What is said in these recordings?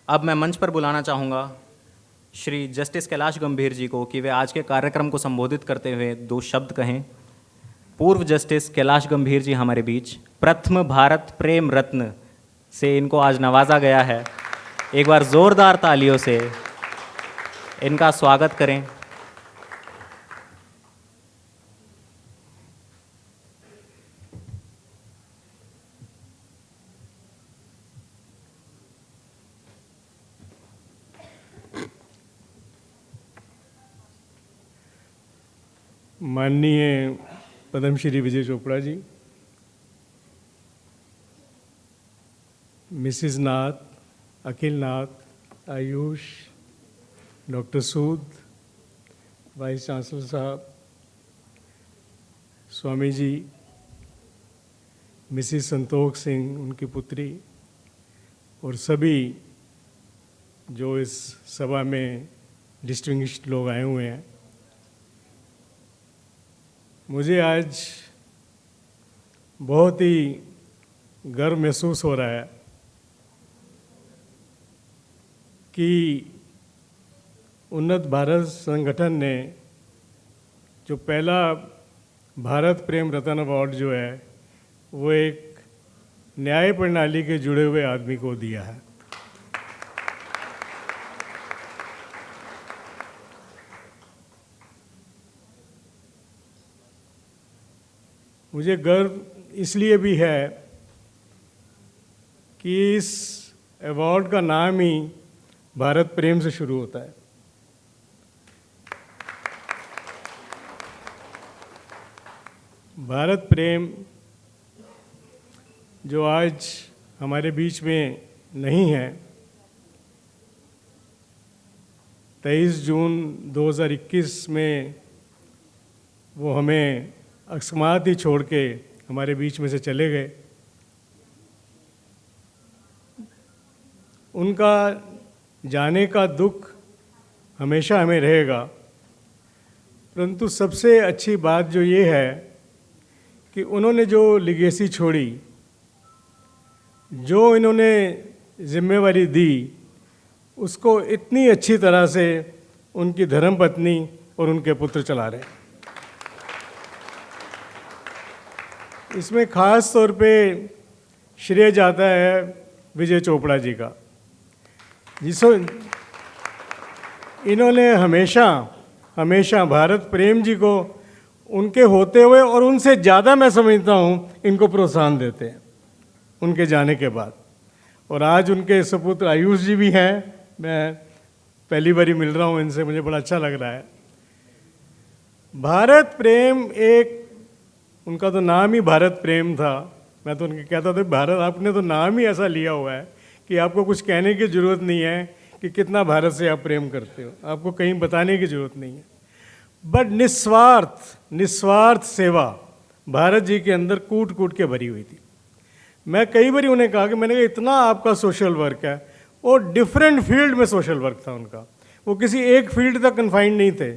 अब मैं मंच पर बुलाना चाहूँगा श्री जस्टिस कैलाश गंभीर जी को कि वे आज के कार्यक्रम को संबोधित करते हुए 2 शब्द कहें। पूर्व जस्टिस कैलाश गंभीर जी हमारे बीच प्रथम भारत प्रेम रत्न से इनको आज नवाजा गया है। एक बार जोरदार तालियों से इनका स्वागत करें। माननीय पद्मश्री विजय चोपड़ा जी, मिसिज नाथ, अखिल नाथ, आयुष, डॉक्टर सूद, वाइस चांसलर साहब, स्वामी जी, मिसिज संतोष सिंह, उनकी पुत्री और सभी जो इस सभा में डिस्टिंग्विश्ड लोग आए हुए हैं, मुझे आज बहुत ही गर्व महसूस हो रहा है कि उन्नत भारत संगठन ने जो पहला भारत प्रेम रत्न अवार्ड जो है वो एक न्याय प्रणाली के जुड़े हुए आदमी को दिया है। मुझे गर्व इसलिए भी है कि इस अवार्ड का नाम ही भारत प्रेम से शुरू होता है। भारत प्रेम जो आज हमारे बीच में नहीं है, 23 जून 2021 में वो हमें अकस्मात ही छोड़ के हमारे बीच में से चले गए। उनका जाने का दुख हमेशा हमें रहेगा, परंतु सबसे अच्छी बात जो ये है कि उन्होंने जो लिगेसी छोड़ी, जो इन्होंने जिम्मेवारी दी, उसको इतनी अच्छी तरह से उनकी धर्मपत्नी और उनके पुत्र चला रहे हैं। इसमें ख़ास तौर पे श्रेय जाता है विजय चोपड़ा जी का, जिसो इन्होंने हमेशा भारत प्रेम जी को उनके होते हुए और उनसे ज़्यादा मैं समझता हूँ इनको प्रोत्साहन देते हैं उनके जाने के बाद। और आज उनके सपुत्र आयुष जी भी हैं, मैं पहली बारी मिल रहा हूँ इनसे, मुझे बड़ा अच्छा लग रहा है। भारत प्रेम एक, उनका तो नाम ही भारत प्रेम था। मैं तो उनके कहता था, भारत आपने तो नाम ही ऐसा लिया हुआ है कि आपको कुछ कहने की ज़रूरत नहीं है कि कितना भारत से आप प्रेम करते हो, आपको कहीं बताने की ज़रूरत नहीं है। बट निस्वार्थ सेवा भारत जी के अंदर कूट कूट के भरी हुई थी। मैं कई बार उन्हें कहा कि मैंने कहा इतना आपका सोशल वर्क है, और डिफरेंट फील्ड में सोशल वर्क था उनका, वो किसी एक फील्ड तक कन्फाइंड नहीं थे।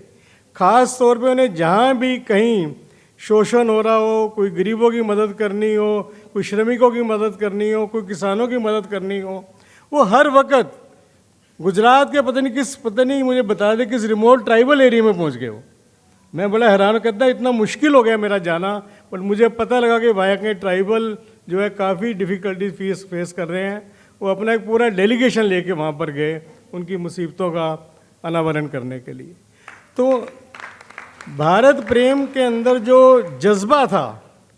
ख़ास तौर पे उन्हें जहाँ भी कहीं शोषण हो रहा हो, कोई गरीबों की मदद करनी हो, कोई श्रमिकों की मदद करनी हो, कोई किसानों की मदद करनी हो, वो हर वक्त गुजरात के पता नहीं मुझे बता दे किस रिमोट ट्राइबल एरिया में पहुंच गए वो। मैं बड़ा हैरान करता, इतना मुश्किल हो गया मेरा जाना, बट मुझे पता लगा कि वहाँ के ट्राइबल जो है काफ़ी डिफ़िकल्टी फेस कर रहे हैं। वो अपना एक पूरा डेलीगेशन लेके वहाँ पर गए उनकी मुसीबतों का अनावरण करने के लिए। तो भारत प्रेम के अंदर जो जज्बा था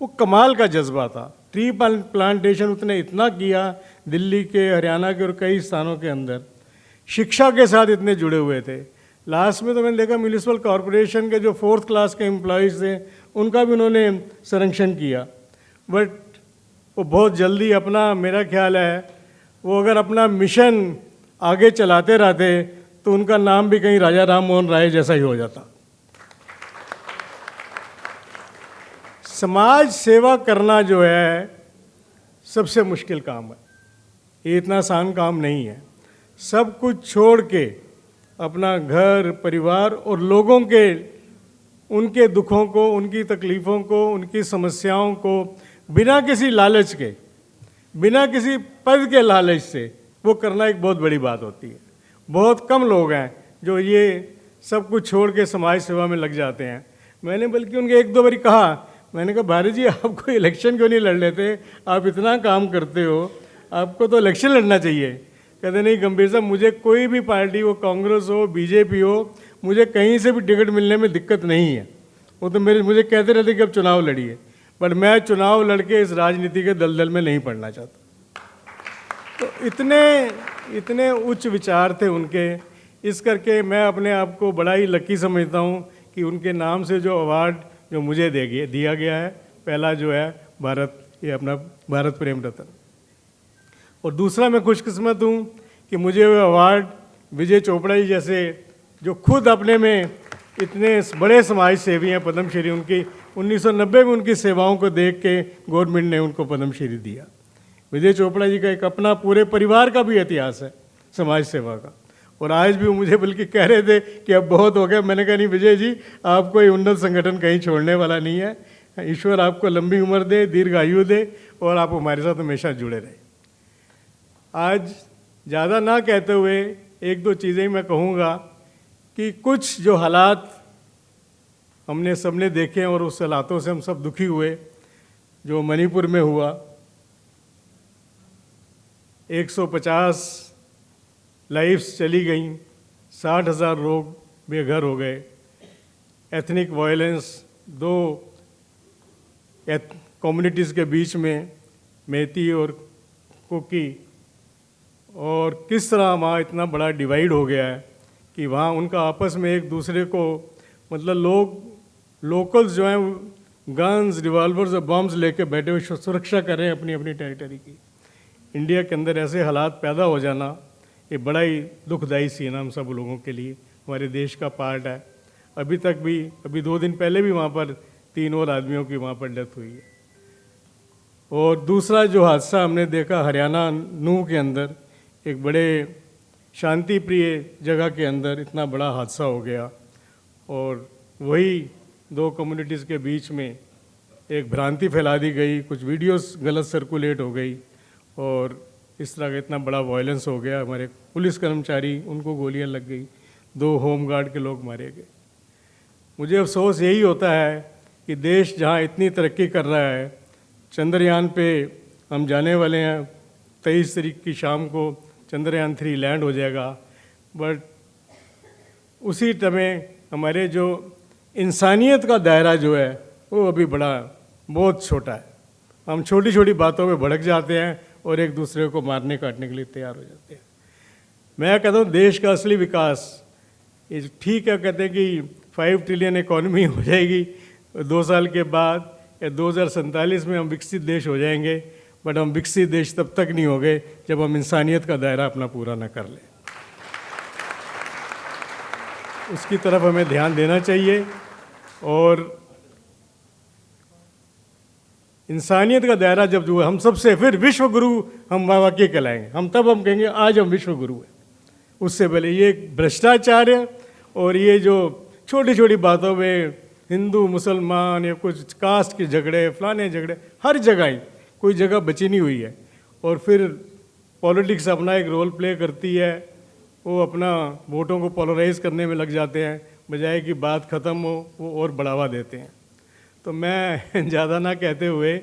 वो कमाल का जज्बा था। ट्री प्लांटेशन उसने इतना किया दिल्ली के, हरियाणा के और कई स्थानों के अंदर। शिक्षा के साथ इतने जुड़े हुए थे। लास्ट में तो मैंने देखा म्यूनिसिपल कॉरपोरेशन के जो 4th क्लास के एम्प्लॉयज़ थे उनका भी उन्होंने संरक्षण किया। बट वो बहुत जल्दी अपना, मेरा ख्याल है वो अगर अपना मिशन आगे चलाते रहते तो उनका नाम भी कहीं राजा राम मोहन राय जैसा ही हो जाता। समाज सेवा करना जो है सबसे मुश्किल काम है, ये इतना आसान काम नहीं है। सब कुछ छोड़ के अपना घर, परिवार और लोगों के, उनके दुखों को, उनकी तकलीफ़ों को, उनकी समस्याओं को बिना किसी लालच के, बिना किसी पद के लालच से वो करना एक बहुत बड़ी बात होती है। बहुत कम लोग हैं जो ये सब कुछ छोड़ के समाज सेवा में लग जाते हैं। मैंने बल्कि उनके एक दो बारी कहा, मैंने कहा भारत जी आप कोई इलेक्शन क्यों नहीं लड़ लेते, आप इतना काम करते हो, आपको तो इलेक्शन लड़ना चाहिए। कहते नहीं गंभीर साहब, मुझे कोई भी पार्टी हो, कांग्रेस हो, बीजेपी हो, मुझे कहीं से भी टिकट मिलने में दिक्कत नहीं है। वो तो मुझे कहते रहते कि अब चुनाव लड़िए, पर मैं चुनाव लड़के इस राजनीति के दलदल में नहीं पड़ना चाहता। तो इतने उच्च विचार थे उनके, इस करके मैं अपने आप को बड़ा ही लकी समझता हूँ कि उनके नाम से जो अवार्ड जो मुझे दिया गया है, पहला जो है ये अपना भारत प्रेम रत्न, और दूसरा मैं खुशकिस्मत हूँ कि मुझे वो अवार्ड विजय चोपड़ा जी जैसे जो खुद अपने में इतने बड़े समाज सेवी हैं, पद्मश्री, उनकी 1990 में उनकी सेवाओं को देख के गवर्नमेंट ने उनको पद्मश्री दिया। विजय चोपड़ा जी का एक अपना पूरे परिवार का भी इतिहास है समाज सेवा का, और आज भी वो मुझे बल्कि कह रहे थे कि अब बहुत हो गया। मैंने कहा नहीं विजय जी, आपको ये उन्नत संगठन कहीं छोड़ने वाला नहीं है, ईश्वर आपको लंबी उम्र दे, दीर्घायु दे, और आप हमारे साथ हमेशा जुड़े रहे। आज ज़्यादा ना कहते हुए एक दो चीज़ें मैं कहूँगा कि कुछ जो हालात हमने सबने देखे और उस हालातों से हम सब दुखी हुए, जो मणिपुर में हुआ, 150 लाइफ्स चली गईं, 60,000 लोग बेघर हो गए, एथनिक वायलेंस, दो कम्युनिटीज़ के बीच में, मेती और कुकी, और किस तरह वहाँ इतना बड़ा डिवाइड हो गया है कि वहाँ उनका आपस में एक दूसरे को, मतलब लोकल्स जो हैं गन्स, रिवॉल्वर्स और बम्स लेके बैठे हुए सुरक्षा कर रहे हैं अपनी अपनी टेरिटरी की। इंडिया के अंदर ऐसे हालात पैदा हो जाना ये बड़ा ही दुखदाई सीन है हम सब लोगों के लिए, हमारे देश का पार्ट है। अभी 2 दिन पहले भी वहाँ पर 3 और आदमियों की वहाँ पर डेथ हुई है। और दूसरा जो हादसा हमने देखा हरियाणा नूह के अंदर, एक बड़े शांति प्रिय जगह के अंदर इतना बड़ा हादसा हो गया, और वही 2 कम्युनिटीज़ के बीच में एक भ्रांति फैला दी गई, कुछ वीडियोस गलत सर्कुलेट हो गई, और इस तरह का इतना बड़ा वायलेंस हो गया। हमारे पुलिस कर्मचारी, उनको गोलियां लग गई, 2 होमगार्ड के लोग मारे गए। मुझे अफसोस यही होता है कि देश जहां इतनी तरक्की कर रहा है, चंद्रयान पे हम जाने वाले हैं, 23 तारीख की शाम को चंद्रयान 3 लैंड हो जाएगा, बट उसी समय हमारे जो इंसानियत का दायरा जो है वो अभी बहुत छोटा है। हम छोटी छोटी बातों में भड़क जाते हैं और एक दूसरे को मारने काटने के लिए तैयार हो जाते हैं। मैं कहता हूँ देश का असली विकास ये ठीक है, कहते हैं कि 5 ट्रिलियन इकॉनमी हो जाएगी 2 साल के बाद, या 2047 में हम विकसित देश हो जाएंगे, बट हम विकसित देश तब तक नहीं हो गए जब हम इंसानियत का दायरा अपना पूरा ना कर लें। उसकी तरफ हमें ध्यान देना चाहिए, और इंसानियत का दायरा जब जो हम सबसे, फिर विश्व गुरु हम वाकई कहलाएंगे, हम कहेंगे आज हम विश्व गुरु हैं। उससे पहले ये भ्रष्टाचार है, और ये जो छोटी छोटी बातों में हिंदू मुसलमान या कुछ कास्ट के झगड़े, फलाने झगड़े, हर जगह ही कोई जगह बची नहीं हुई है। और फिर पॉलिटिक्स अपना एक रोल प्ले करती है, वो अपना वोटों को पोलराइज करने में लग जाते हैं, बजाय कि बात ख़त्म हो वो और बढ़ावा देते हैं। तो मैं ज़्यादा ना कहते हुए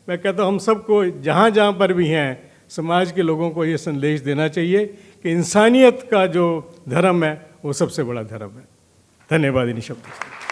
मैं कहता हूँ हम सबको जहाँ जहाँ पर भी हैं समाज के लोगों को ये संदेश देना चाहिए कि इंसानियत का जो धर्म है वो सबसे बड़ा धर्म है। धन्यवाद इन शब्दों से।